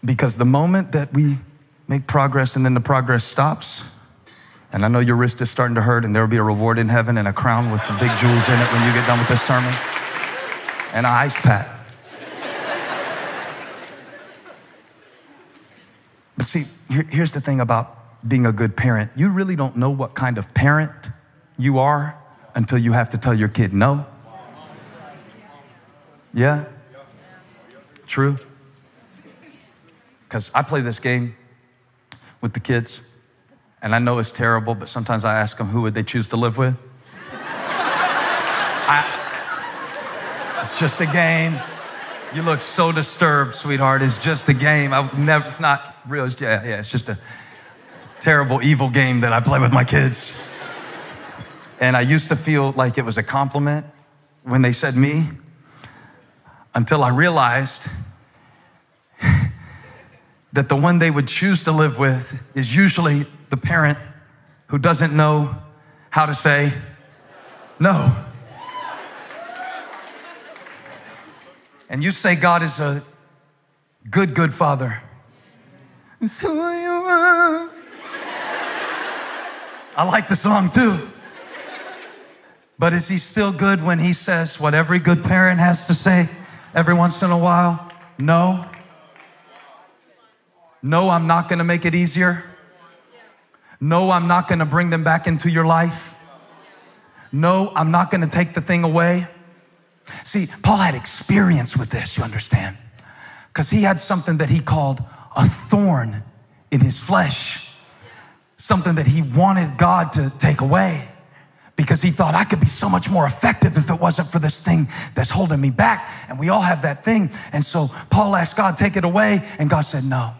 Because the moment that we make progress and then the progress stops, and I know your wrist is starting to hurt and there will be a reward in heaven and a crown with some big jewels in it when you get done with this sermon, and an ice pack. But see, here's the thing about being a good parent. You really don't know what kind of parent you are until you have to tell your kid no. Yeah? True? Because I play this game with the kids, and I know it's terrible, but sometimes I ask them who would they choose to live with. It's just a game. You look so disturbed, sweetheart. It's just a game. It's not real. It's just a terrible, evil game that I play with my kids. And I used to feel like it was a compliment when they said me, until I realized that the one they would choose to live with is usually the parent who doesn't know how to say no. And you say God is a good, good father. It's who you are. I like the song too. But is he still good when he says what every good parent has to say every once in a while? No. No, I'm not going to make it easier. No, I'm not going to bring them back into your life. No, I'm not going to take the thing away. See, Paul had experience with this, you understand? Because he had something that he called a thorn in his flesh. Something that he wanted God to take away. Because he thought, I could be so much more effective if it wasn't for this thing that's holding me back. And we all have that thing. And so Paul asked God, take it away. And God said, no.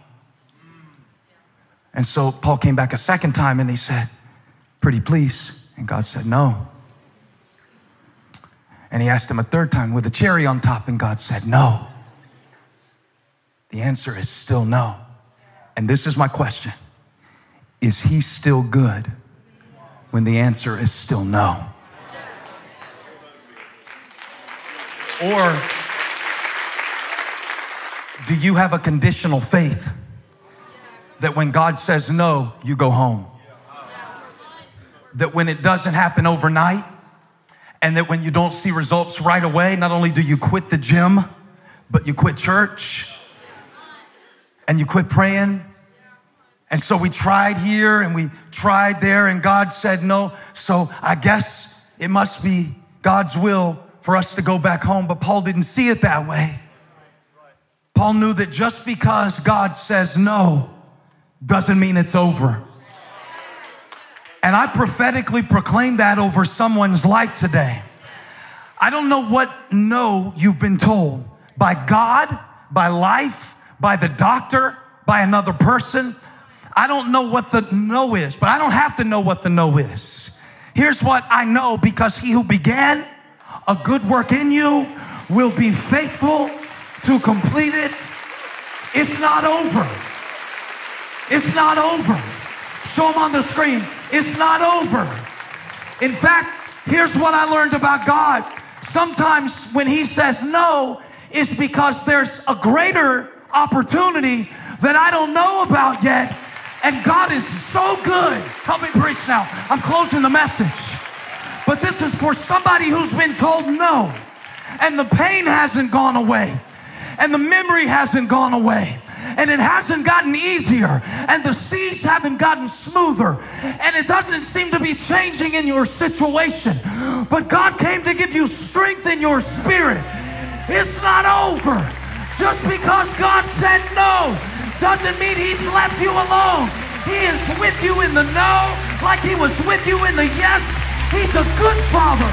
And so Paul came back a second time and he said, pretty please. And God said, no. And he asked him a third time with a cherry on top, and God said, no. The answer is still no. And this is my question. Is he still good when the answer is still no? Or do you have a conditional faith that when God says no, you go home? That when it doesn't happen overnight, and that when you don't see results right away, not only do you quit the gym, but you quit church and you quit praying. And so we tried here and we tried there and God said no. So I guess it must be God's will for us to go back home. But Paul didn't see it that way. Paul knew that just because God says no doesn't mean it's over. And I prophetically proclaim that over someone's life today. I don't know what no you've been told by God, by life, by the doctor, by another person. I don't know what the no is, but I don't have to know what the no is. Here's what I know, because he who began a good work in you will be faithful to complete it. It's not over. It's not over. Show them on the screen. It's not over. In fact, here's what I learned about God. Sometimes when he says no, it's because there's a greater opportunity that I don't know about yet. And God is so good. Help me preach now. I'm closing the message. But this is for somebody who's been told no. And the pain hasn't gone away. And the memory hasn't gone away. And it hasn't gotten easier, and the seas haven't gotten smoother, and it doesn't seem to be changing in your situation. But God came to give you strength in your spirit. It's not over. Just because God said no doesn't mean he's left you alone. He is with you in the no, like he was with you in the yes. He's a good father.